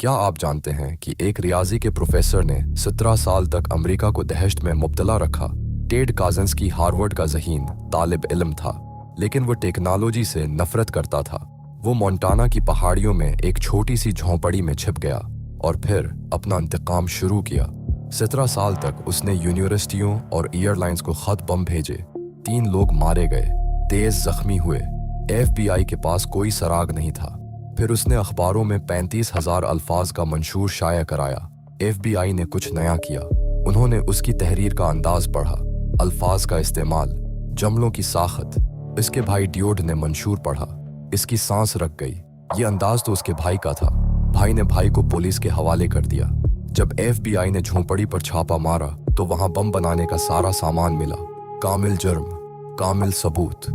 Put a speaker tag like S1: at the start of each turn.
S1: क्या आप जानते हैं कि एक रियाजी के प्रोफेसर ने 17 साल तक अमेरिका को दहशत में मुब्तला रखा। टेड काज़न्स्की हार्वर्ड का ज़हीन तालिब इल्म था, लेकिन वो टेक्नोलॉजी से नफरत करता था। वो मोंटाना की पहाड़ियों में एक छोटी सी झोंपड़ी में छिप गया और फिर अपना इंतकाम शुरू किया। 17 साल तक उसने यूनिवर्सिटियों और एयरलाइंस को खत बम भेजे। 3 लोग मारे गए, तेज जख्मी हुए। FBI के पास कोई सराग नहीं था। फिर उसने अखबारों में 35,000 अल्फाज का मंशूर शाया कराया। FBI ने कुछ नया किया। उन्होंने उसकी तहरीर का अंदाज पढ़ा, अल्फाज का इस्तेमाल, जमलों की साखत। इसके भाई ड्यूड ने मंशूर पढ़ा, इसकी सांस रख गई। ये अंदाज तो उसके भाई का था। भाई ने भाई को पुलिस के हवाले कर दिया। जब FBI ने झोंपड़ी पर छापा मारा तो वहां बम बनाने का सारा सामान मिला। कामिल जुर्म, कामिल सबूत।